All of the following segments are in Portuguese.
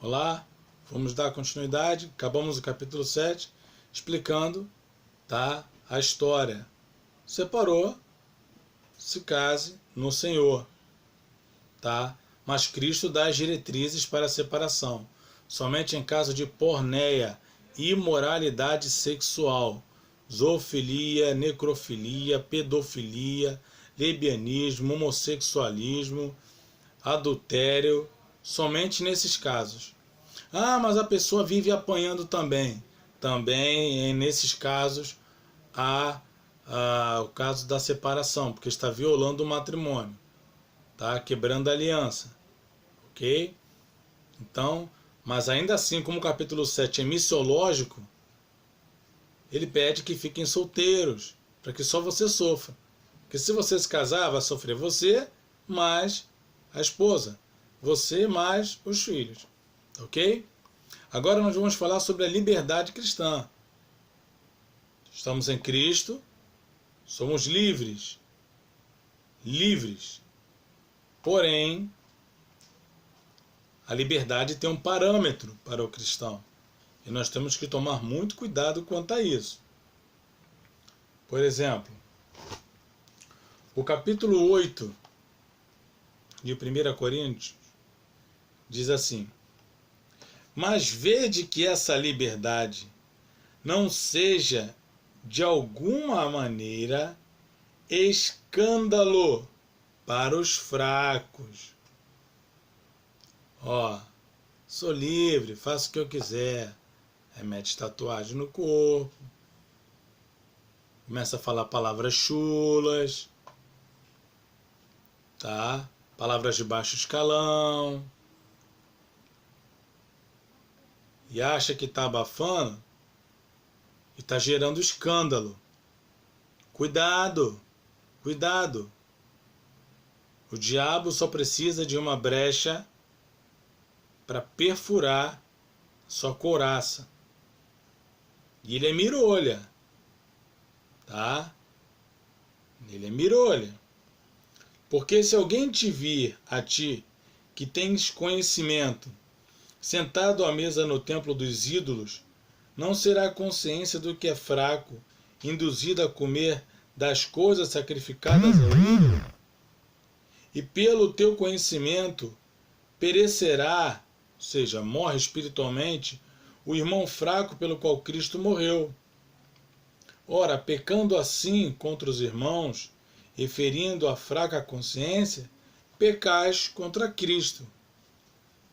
Olá, vamos dar continuidade. Acabamos o capítulo 7 explicando, tá, a história. Separou, se case no Senhor, tá? Mas Cristo dá as diretrizes para a separação. Somente em caso de porneia, imoralidade sexual, zoofilia, necrofilia, pedofilia, lesbianismo, homossexualismo, adultério, somente nesses casos. Ah, mas a pessoa vive apanhando também. Também nesses casos há o caso da separação, porque está violando o matrimônio, tá? Quebrando a aliança, ok? Então, mas ainda assim, como o capítulo 7 é missiológico, ele pede que fiquem solteiros, para que só você sofra. Porque se você se casar, vai sofrer você mais a esposa, você mais os filhos, ok? Agora nós vamos falar sobre a liberdade cristã. Estamos em Cristo, somos livres. Livres. Porém, a liberdade tem um parâmetro para o cristão. E nós temos que tomar muito cuidado quanto a isso. Por exemplo, o capítulo 8 de 1 Coríntios diz assim: mas vede que essa liberdade não seja de alguma maneira escândalo para os fracos. Ó, sou livre, faço o que eu quiser. Aí mete tatuagem no corpo, começa a falar palavras chulas, tá? Palavras de baixo escalão. E acha que está abafando e está gerando escândalo. Cuidado, cuidado. O diabo só precisa de uma brecha para perfurar sua couraça. E ele é mirolha, tá? Ele é mirolha. Porque se alguém te vir a ti, que tens conhecimento, sentado à mesa no templo dos ídolos, não será a consciência do que é fraco, induzido a comer das coisas sacrificadas ao ídolo? E pelo teu conhecimento perecerá, ou seja, morre espiritualmente, o irmão fraco pelo qual Cristo morreu. Ora, pecando assim contra os irmãos, e ferindo a fraca consciência, pecais contra Cristo.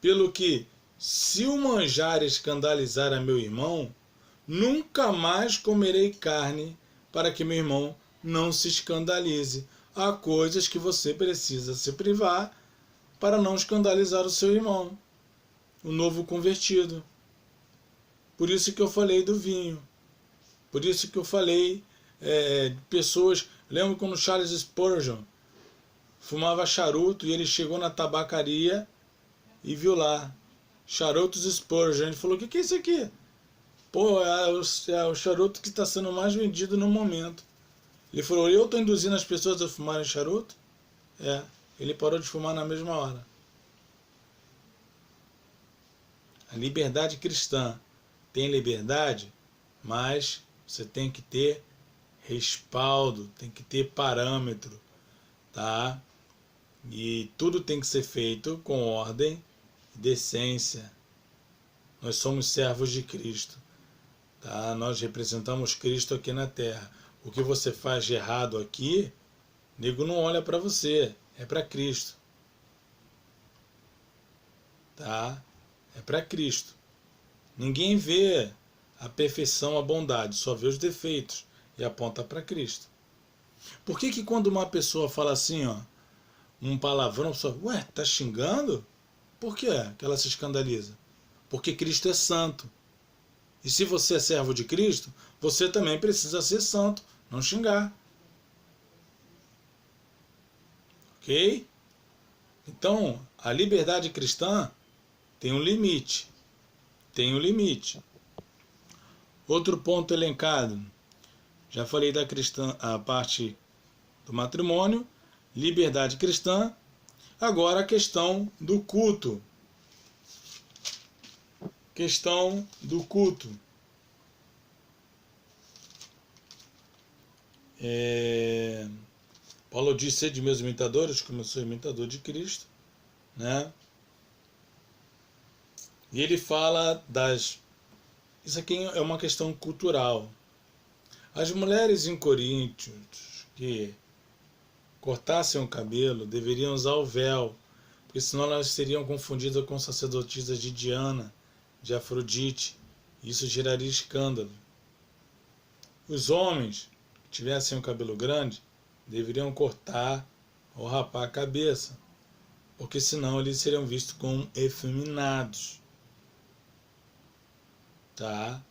Pelo que, se o manjar escandalizar a meu irmão, nunca mais comerei carne, para que meu irmão não se escandalize. Há coisas que você precisa se privar para não escandalizar o seu irmão, o novo convertido. Por isso que eu falei do vinho. Por isso que eu falei de pessoas... Lembro quando Charles Spurgeon fumava charuto e ele chegou na tabacaria e viu lá, charutos Spurgeon. Ele falou: o que é isso aqui? Pô, é o charuto que está sendo mais vendido no momento. Ele falou: eu estou induzindo as pessoas a fumarem charuto? Ele parou de fumar na mesma hora. A liberdade cristã tem liberdade, mas você tem que ter respaldo, tem que ter parâmetro, tá? E tudo tem que ser feito com ordem e decência. Nós somos servos de Cristo, tá? Nós representamos Cristo aqui na terra. O que você faz de errado aqui, nego não olha para você, é para Cristo, tá? É para Cristo. Ninguém vê a perfeição, a bondade, só vê os defeitos e aponta para Cristo. Por que quando uma pessoa fala assim, ó, um palavrão, a pessoa, ué, tá xingando? Por que ela se escandaliza? Porque Cristo é santo. E se você é servo de Cristo, você também precisa ser santo, não xingar. Ok? Então, a liberdade cristã tem um limite. Tem um limite. Outro ponto elencado. Já falei da cristã, a parte do matrimônio, liberdade cristã. Agora a questão do culto. questão do culto. Paulo diz: sede meus imitadores, como eu sou imitador de Cristo, né? E ele fala isso aqui é uma questão cultural. As mulheres em Coríntios que cortassem o cabelo deveriam usar o véu, porque senão elas seriam confundidas com sacerdotisas de Diana, de Afrodite. Isso geraria escândalo. Os homens que tivessem o cabelo grande deveriam cortar ou rapar a cabeça, porque senão eles seriam vistos como efeminados. Tá?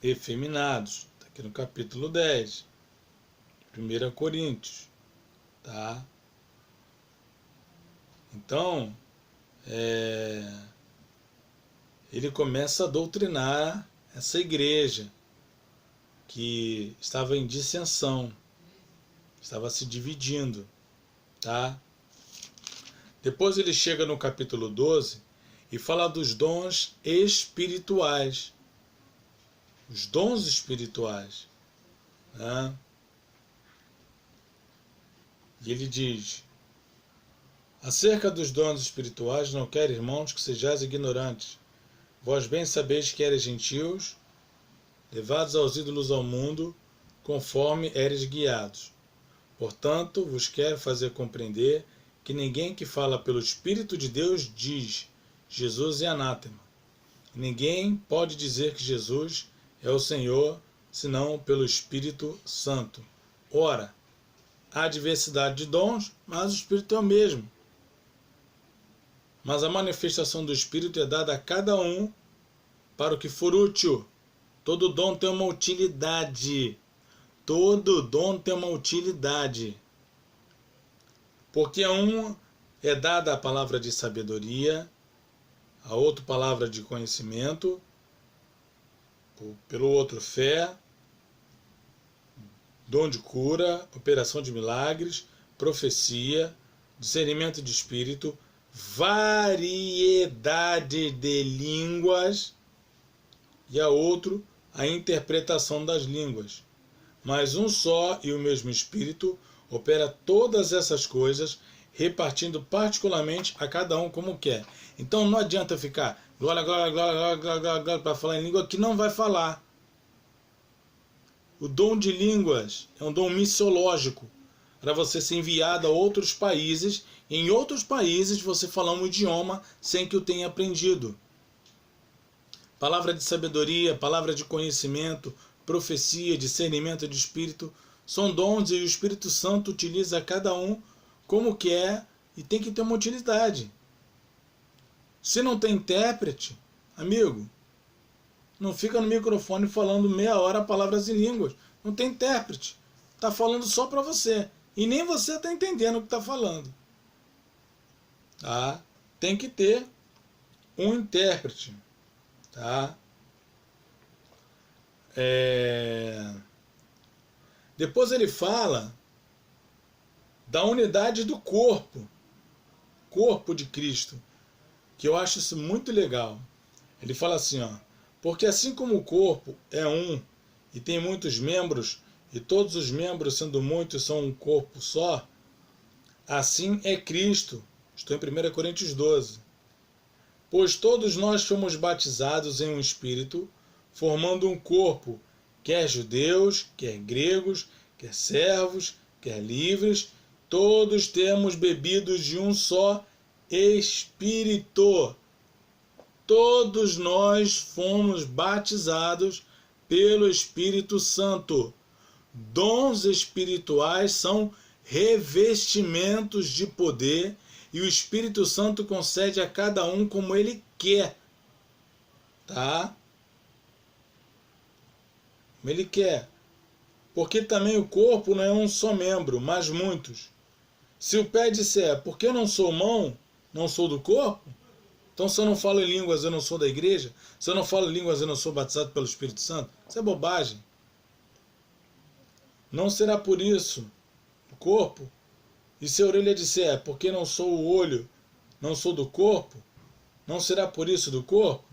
Efeminados. Está aqui no capítulo 10. 1 Coríntios. Tá? Então, ele começa a doutrinar essa igreja que estava em dissensão, estava se dividindo, tá? Depois ele chega no capítulo 12 e fala dos dons espirituais. Os dons espirituais, né? E ele diz: acerca dos dons espirituais, não quero, irmãos, que sejais ignorantes. Vós bem sabeis que eres gentios, levados aos ídolos ao mundo, conforme eres guiados. Portanto, vos quero fazer compreender que ninguém que fala pelo Espírito de Deus diz: Jesus é anátema. Ninguém pode dizer que Jesus é o Senhor, senão pelo Espírito Santo. Ora, há diversidade de dons, mas o Espírito é o mesmo. Mas a manifestação do Espírito é dada a cada um para o que for útil. Todo dom tem uma utilidade. Todo dom tem uma utilidade. Porque a um é dada a palavra de sabedoria, a outro palavra de conhecimento, pelo outro fé, dom de cura, operação de milagres, profecia, discernimento de espírito, variedade de línguas, e a outro a interpretação das línguas. Mas um só e o mesmo Espírito opera todas essas coisas, repartindo particularmente a cada um como quer. Então não adianta ficar glória, glória, glória, glória, glória, glória para falar em língua que não vai falar. O dom de línguas é um dom missiológico, para você ser enviado a outros países, e em outros países você falar um idioma sem que o tenha aprendido. Palavra de sabedoria, palavra de conhecimento, profecia, discernimento de espírito, são dons e o Espírito Santo utiliza cada um como quer e tem que ter uma utilidade. Se não tem intérprete, amigo, não fica no microfone falando meia hora palavras em línguas. Não tem intérprete. Está falando só para você. E nem você está entendendo o que está falando. Tá? Tem que ter um intérprete. Tá? Depois ele fala da unidade do corpo de Cristo, que eu acho isso muito legal. Ele fala assim, ó: porque assim como o corpo é um e tem muitos membros, e todos os membros, sendo muitos, são um corpo só, assim é Cristo. Estou em 1 Coríntios 12. Pois todos nós fomos batizados em um Espírito, formando um corpo, quer judeus, quer gregos, quer servos, quer livres, todos temos bebido de um só Espírito. Todos nós fomos batizados pelo Espírito Santo. Dons espirituais são revestimentos de poder e o Espírito Santo concede a cada um como ele quer. Tá? Como ele quer. Porque também o corpo não é um só membro, mas muitos. Se o pé disser, porque eu não sou mão, não sou do corpo, então se eu não falo em línguas, eu não sou da igreja, se eu não falo em línguas, eu não sou batizado pelo Espírito Santo, isso é bobagem. Não será por isso o corpo. E se a orelha disser, porque não sou o olho, não sou do corpo, não será por isso do corpo?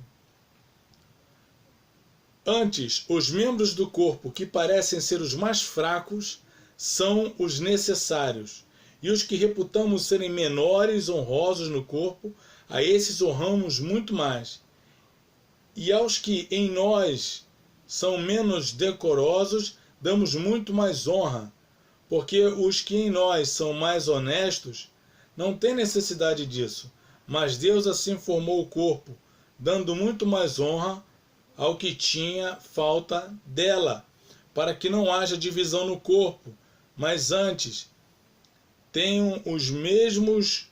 Antes, os membros do corpo que parecem ser os mais fracos são os necessários, e os que reputamos serem menores honrosos no corpo, a esses honramos muito mais. E aos que em nós são menos decorosos, damos muito mais honra, porque os que em nós são mais honestos não têm necessidade disso, mas Deus assim formou o corpo, dando muito mais honra ao que tinha falta dela, para que não haja divisão no corpo, mas antes tenham os mesmos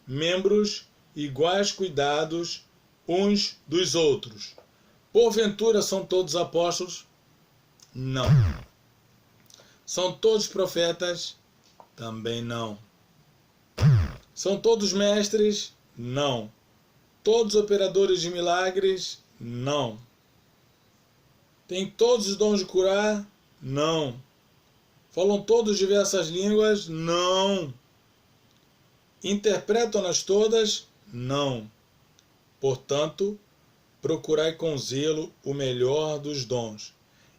membros iguais cuidados uns dos outros. Porventura são todos apóstolos? Não. São todos profetas? Também não. São todos mestres? Não. Todos operadores de milagres? Não. Têm todos os dons de curar? Não. Falam todos diversas línguas? Não. Interpretam-nas todas? Não. Portanto, procurai com zelo o melhor dos dons,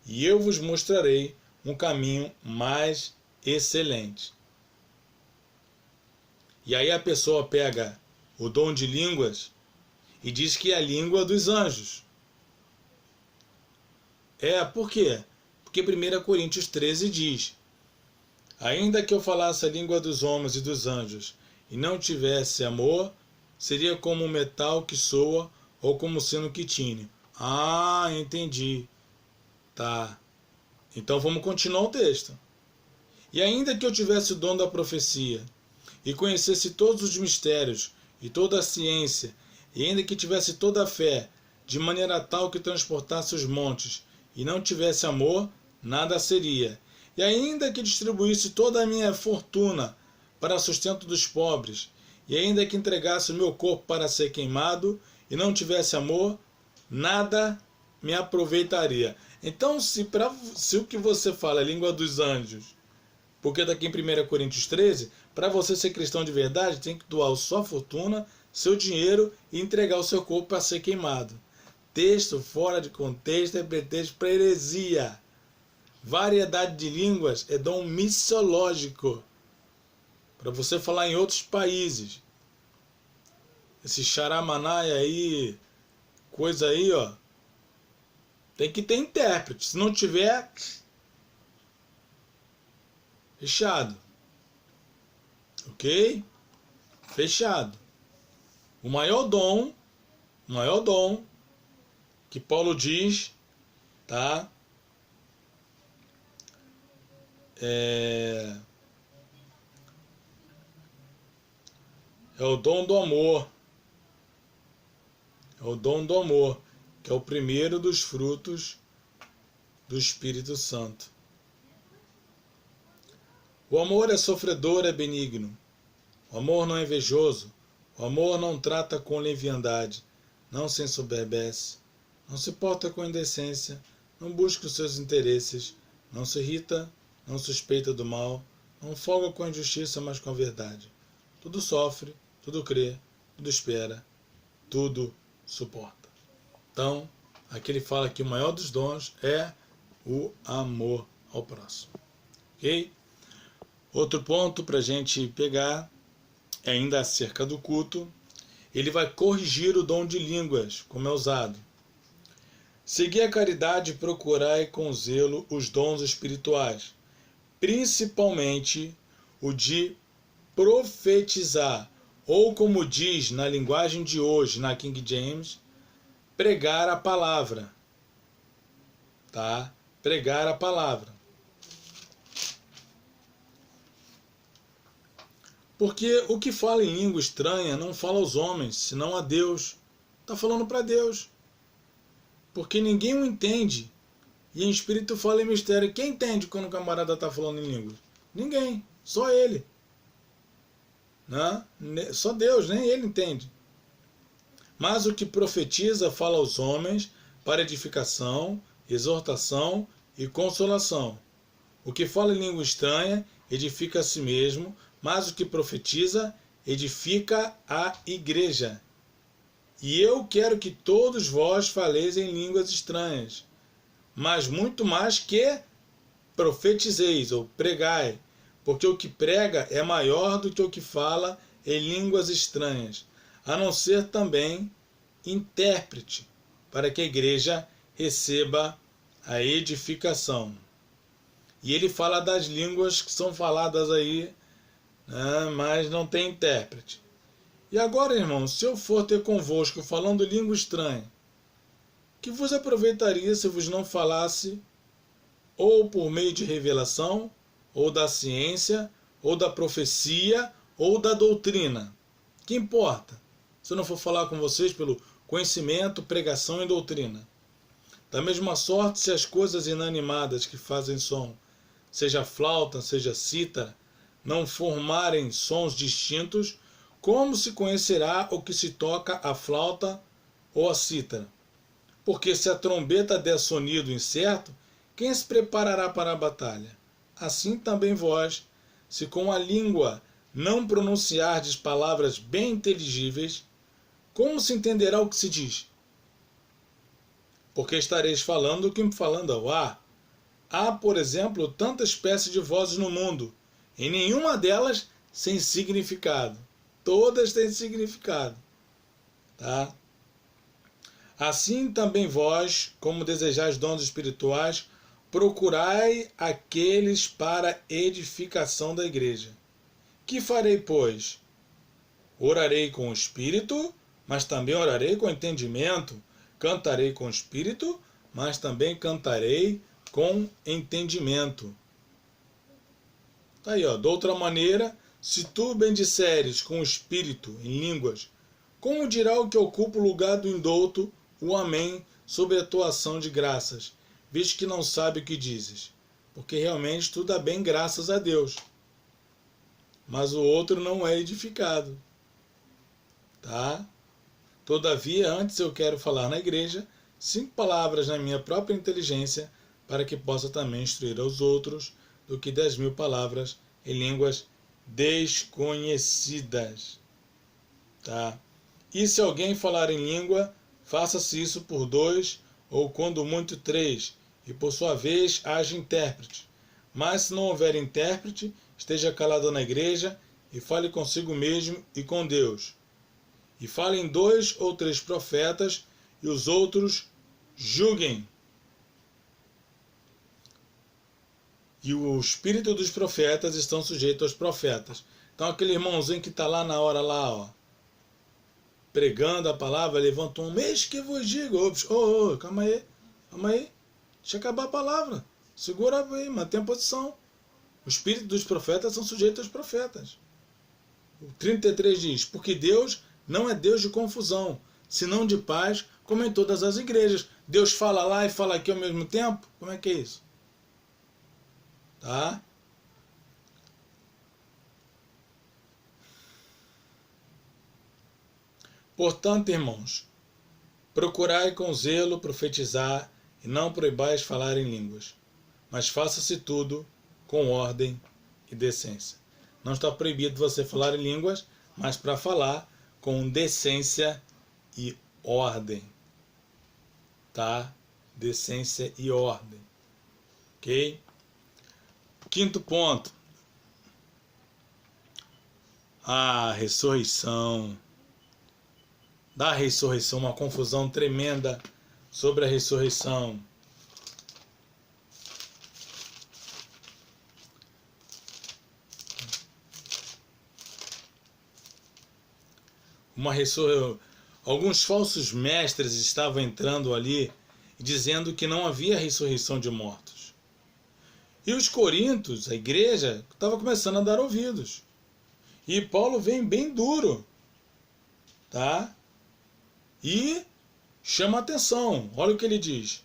e eu vos mostrarei um caminho mais excelente. E aí a pessoa pega o dom de línguas e diz que é a língua dos anjos. Por quê? Porque 1 Coríntios 13 diz: ainda que eu falasse a língua dos homens e dos anjos e não tivesse amor, seria como um metal que soa ou como sino que tine. Ah, entendi. Tá. Então vamos continuar o texto. E ainda que eu tivesse o dom da profecia e conhecesse todos os mistérios e toda a ciência, e ainda que tivesse toda a fé, de maneira tal que transportasse os montes, e não tivesse amor, nada seria. E ainda que distribuísse toda a minha fortuna para sustento dos pobres, e ainda que entregasse o meu corpo para ser queimado, e não tivesse amor, nada me aproveitaria. Então, se o que você fala é língua dos anjos, porque está aqui em 1 Coríntios 13, para você ser cristão de verdade, tem que doar sua fortuna, seu dinheiro e entregar o seu corpo para ser queimado. Texto fora de contexto é pretexto para heresia. Variedade de línguas é dom missiológico, para você falar em outros países. Esse xaramanai aí, coisa aí, ó, tem que ter intérprete. Se não tiver, fechado. Ok? Fechado. O maior dom que Paulo diz, tá? É o dom do amor. É o dom do amor, que é o primeiro dos frutos do Espírito Santo. O amor é sofredor, é benigno. O amor não é invejoso. O amor não trata com leviandade, não se ensoberbece, não se porta com indecência, não busca os seus interesses, não se irrita, não suspeita do mal, não folga com a injustiça, mas com a verdade. Tudo sofre, tudo crê, tudo espera, tudo suporta. Então, aqui ele fala que o maior dos dons é o amor ao próximo. Ok? Outro ponto para a gente pegar, ainda acerca do culto, ele vai corrigir o dom de línguas, como é usado. Segui a caridade e procurai com zelo os dons espirituais, principalmente o de profetizar, ou como diz na linguagem de hoje, na King James, pregar a palavra. Tá? Pregar a palavra. Porque o que fala em língua estranha não fala aos homens, senão a Deus. Está falando para Deus. Porque ninguém o entende. E em espírito fala em mistério. Quem entende quando o camarada está falando em língua? Ninguém. Só ele. Né? Só Deus, nem ele entende. Mas o que profetiza fala aos homens para edificação, exortação e consolação. O que fala em língua estranha edifica a si mesmo, mas o que profetiza edifica a igreja. E eu quero que todos vós faleis em línguas estranhas, mas muito mais que profetizeis ou pregai, porque o que prega é maior do que o que fala em línguas estranhas, a não ser também intérprete, para que a igreja receba a edificação. E ele fala das línguas que são faladas aí, né, mas não tem intérprete. E agora, irmãos, se eu for ter convosco falando língua estranha, que vos aproveitaria se vos não falasse ou por meio de revelação, ou da ciência, ou da profecia, ou da doutrina? Que importa se eu não for falar com vocês pelo conhecimento, pregação e doutrina? Da mesma sorte, se as coisas inanimadas que fazem som, seja flauta, seja cítara, não formarem sons distintos, como se conhecerá o que se toca a flauta ou a cítara? Porque se a trombeta der sonido incerto, quem se preparará para a batalha? Assim também vós, se com a língua não pronunciardes palavras bem inteligíveis, como se entenderá o que se diz? Porque estareis falando como falando ao ar. Há, por exemplo, tanta espécie de vozes no mundo, e nenhuma delas sem significado. Todas têm significado. Tá? Assim também vós, como desejais dons espirituais, procurai aqueles para edificação da igreja. Que farei, pois? Orarei com o espírito, mas também orarei com entendimento. Cantarei com o espírito, mas também cantarei com entendimento. Tá aí, ó. De outra maneira, se tu bendisseres com o espírito em línguas, como dirá o que ocupa o lugar do indouto o amém sob a tua ação de graças, visto que não sabe o que dizes? Porque realmente tu dá bem graças a Deus, mas o outro não é edificado. Tá? Todavia, antes eu quero falar na igreja 5 palavras na minha própria inteligência, para que possa também instruir aos outros, do que 10.000 palavras em línguas desconhecidas. Tá? E se alguém falar em língua, faça-se isso por 2, ou quando muito 3, e por sua vez haja intérprete. Mas se não houver intérprete, esteja calado na igreja, e fale consigo mesmo e com Deus. E falem 2 ou 3 profetas, e os outros julguem. E o espírito dos profetas estão sujeitos aos profetas. Então aquele irmãozinho que está lá na hora lá, ó, pregando a palavra, levantou um mês que vos digo. Calma aí. Deixa eu acabar a palavra. Segura aí, mantém a posição. O espírito dos profetas são sujeitos aos profetas. O 33 diz, porque Deus não é Deus de confusão, senão de paz, como em todas as igrejas. Deus fala lá e fala aqui ao mesmo tempo? Como é que é isso? Tá? Portanto, irmãos, procurai com zelo profetizar e não proibais falar em línguas, mas faça-se tudo com ordem e decência. Não está proibido você falar em línguas, mas para falar com decência e ordem. Tá? Decência e ordem. Ok? 5º ponto. A ressurreição. Da ressurreição, uma confusão tremenda sobre a ressurreição. Alguns falsos mestres estavam entrando ali dizendo que não havia ressurreição de mortos. E os coríntios, a igreja, estava começando a dar ouvidos. E Paulo vem bem duro, tá? E chama atenção. Olha o que ele diz.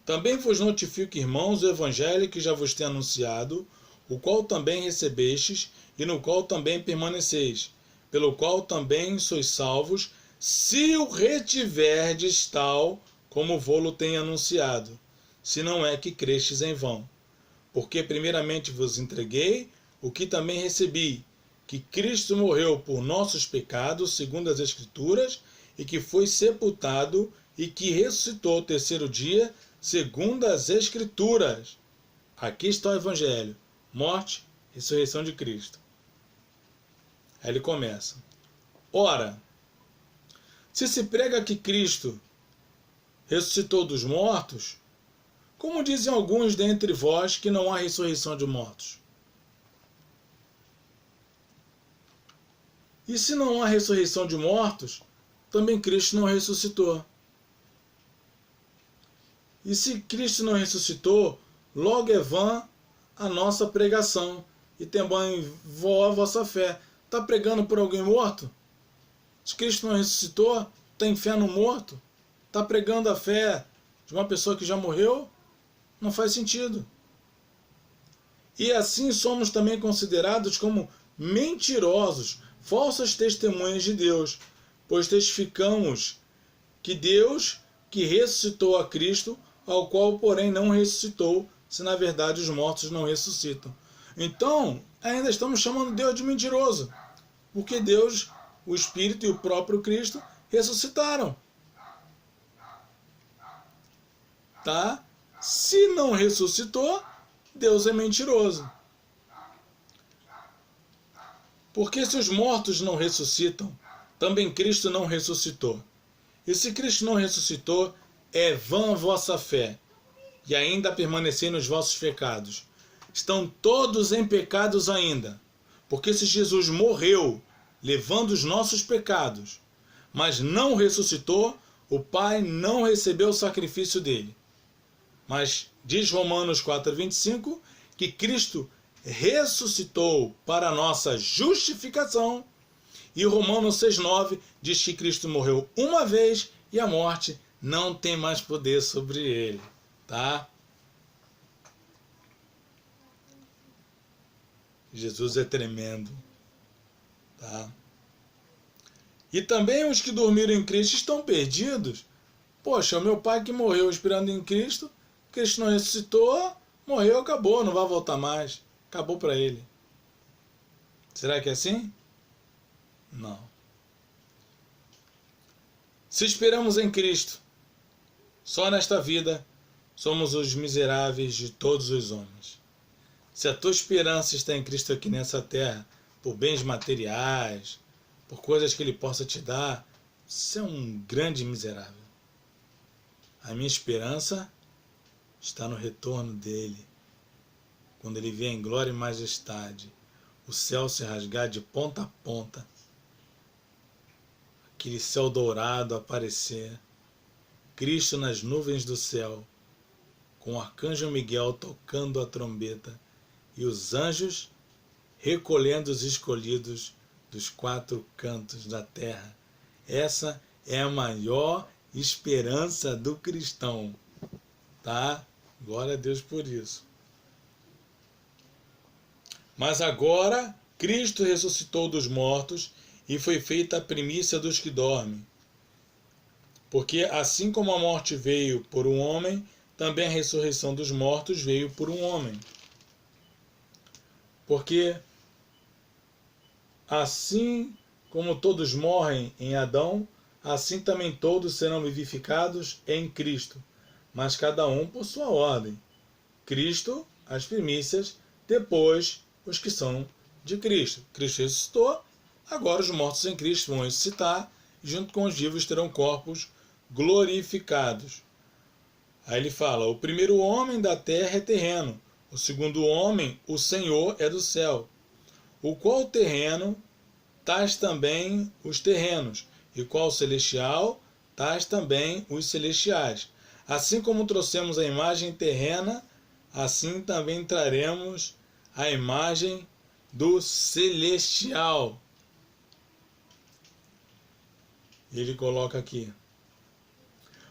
Também vos notifico, irmãos, o evangelho que já vos tenho anunciado, o qual também recebestes e no qual também permaneceis, pelo qual também sois salvos, se o retiverdes tal como vô-lo tenho anunciado, se não é que crestes em vão. Porque primeiramente vos entreguei o que também recebi, que Cristo morreu por nossos pecados, segundo as Escrituras, e que foi sepultado, e que ressuscitou ao 3º dia, segundo as Escrituras. Aqui está o Evangelho, morte e ressurreição de Cristo. Aí ele começa. Ora, se prega que Cristo ressuscitou dos mortos, como dizem alguns dentre vós que não há ressurreição de mortos? E se não há ressurreição de mortos, também Cristo não ressuscitou. E se Cristo não ressuscitou, logo é vã a nossa pregação, e também vó a vossa fé. Está pregando por alguém morto? Se Cristo não ressuscitou, tem fé no morto? Está pregando a fé de uma pessoa que já morreu? Não faz sentido. E assim somos também considerados como mentirosos, falsas testemunhas de Deus, pois testificamos que Deus que ressuscitou a Cristo, ao qual porém não ressuscitou, se na verdade os mortos não ressuscitam. Então, ainda estamos chamando Deus de mentiroso, porque Deus, o Espírito e o próprio Cristo ressuscitaram. Tá? Se não ressuscitou, Deus é mentiroso. Porque se os mortos não ressuscitam, também Cristo não ressuscitou. E se Cristo não ressuscitou, é vã a vossa fé, e ainda permanecei nos vossos pecados. Estão todos em pecados ainda. Porque se Jesus morreu, levando os nossos pecados, mas não ressuscitou, o Pai não recebeu o sacrifício dele. Mas diz Romanos 4,25 que Cristo ressuscitou para a nossa justificação. E Romanos 6,9 diz que Cristo morreu uma vez e a morte não tem mais poder sobre ele. Tá? Jesus é tremendo. Tá? E também os que dormiram em Cristo estão perdidos. Poxa, o meu pai que morreu esperando em Cristo, Cristo não ressuscitou, morreu, acabou, não vai voltar mais. Acabou para ele. Será que é assim? Não. Se esperamos em Cristo, só nesta vida somos os miseráveis de todos os homens. Se a tua esperança está em Cristo aqui nessa terra, por bens materiais, por coisas que Ele possa te dar, você é um grande miserável. A minha esperança está no retorno dele, quando Ele vier em glória e majestade, o céu se rasgar de ponta a ponta, aquele céu dourado aparecer, Cristo nas nuvens do céu, com o arcanjo Miguel tocando a trombeta e os anjos recolhendo os escolhidos dos quatro cantos da terra. Essa é a maior esperança do cristão. Tá? Glória a Deus por isso. Mas agora Cristo ressuscitou dos mortos e foi feita a primícia dos que dormem. Porque assim como a morte veio por um homem, também a ressurreição dos mortos veio por um homem. Porque assim como todos morrem em Adão, assim também todos serão vivificados em Cristo, mas cada um por sua ordem. Cristo, as primícias, depois os que são de Cristo. Cristo ressuscitou, agora os mortos em Cristo vão ressuscitar, e junto com os vivos terão corpos glorificados. Aí ele fala, o primeiro homem da terra é terreno, o segundo homem, o Senhor, é do céu. O qual terreno, tais também os terrenos, e qual celestial, tais também os celestiais. Assim como trouxemos a imagem terrena, assim também traremos a imagem do celestial. Ele coloca aqui.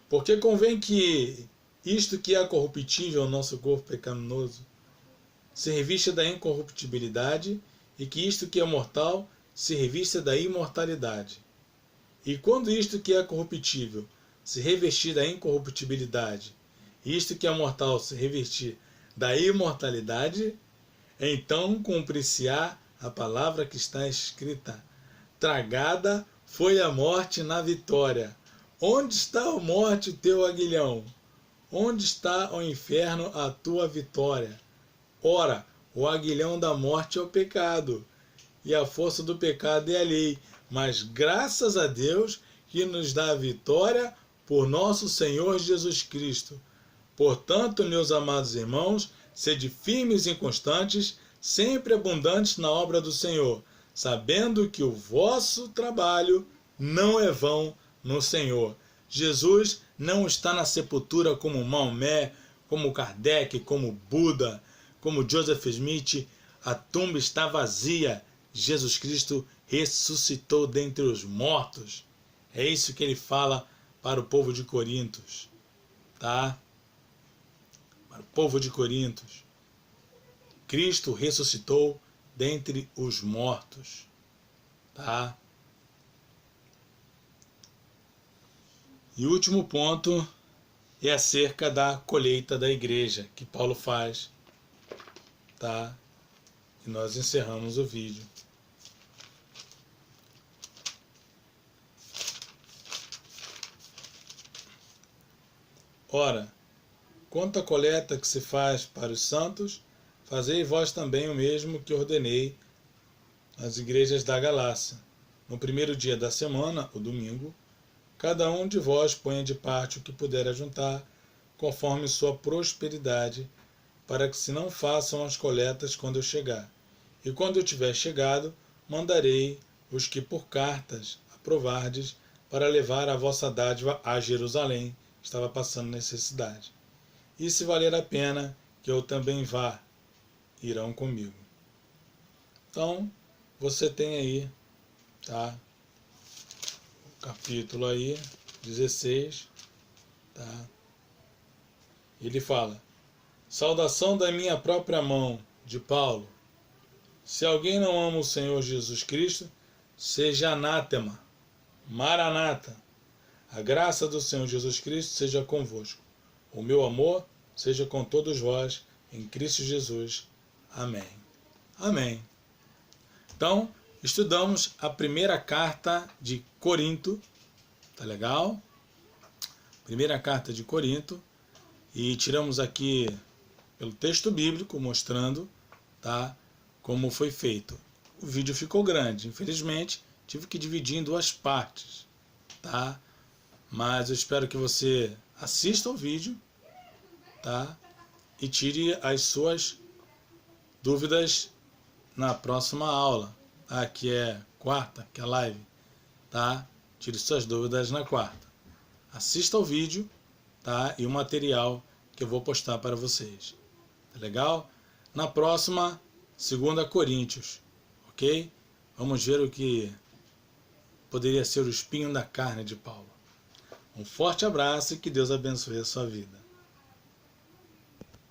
Porque convém que isto que é corruptível, o nosso corpo pecaminoso, se revista da incorruptibilidade, e que isto que é mortal se revista da imortalidade. E quando isto que é corruptível se revestir da incorruptibilidade, e isto que é mortal se revestir da imortalidade, então cumprir-se-á a palavra que está escrita: tragada foi a morte na vitória. Onde está a morte, teu aguilhão? Onde está, ó inferno, a tua vitória? Ora, o aguilhão da morte é o pecado, e a força do pecado é a lei. Mas graças a Deus que nos dá a vitória por nosso Senhor Jesus Cristo. Portanto, meus amados irmãos, sede firmes e constantes, sempre abundantes na obra do Senhor, sabendo que o vosso trabalho não é vão no Senhor. Jesus não está na sepultura como Maomé, como Kardec, como Buda, como Joseph Smith. A tumba está vazia. Jesus Cristo ressuscitou dentre os mortos. É isso que ele fala para o povo de Corintos, tá? Para o povo de Corintos. Cristo ressuscitou dentre os mortos, tá? E o último ponto é acerca da colheita da igreja, que Paulo faz, tá? E nós encerramos o vídeo. Ora, quanto à coleta que se faz para os santos, fazei vós também o mesmo que ordenei às igrejas da Galácia. No primeiro dia da semana, o domingo, cada um de vós ponha de parte o que puder ajuntar, conforme sua prosperidade, para que se não façam as coletas quando eu chegar. E quando eu tiver chegado, mandarei os que por cartas aprovardes para levar a vossa dádiva a Jerusalém, estava passando necessidade. E se valer a pena que eu também vá, irão comigo. Então, você tem aí, tá? O capítulo aí, 16, tá? Ele fala: saudação da minha própria mão, de Paulo. Se alguém não ama o Senhor Jesus Cristo, seja anátema, maranata. A graça do Senhor Jesus Cristo seja convosco. O meu amor seja com todos vós, em Cristo Jesus. Amém. Amém. Então, estudamos a primeira carta de Corinto, tá legal? Primeira carta de Corinto, e tiramos aqui pelo texto bíblico mostrando, tá, como foi feito. O vídeo ficou grande, infelizmente, tive que dividir em duas partes, tá? Mas eu espero que você assista o vídeo, tá? E tire as suas dúvidas na próxima aula, tá? Que é quarta, que é a live, tá? Tire suas dúvidas na quarta. Assista o vídeo, tá? E o material que eu vou postar para vocês. Tá legal? Na próxima, 2 Coríntios, ok? Vamos ver o que poderia ser o espinho da carne de Paulo. Um forte abraço e que Deus abençoe a sua vida.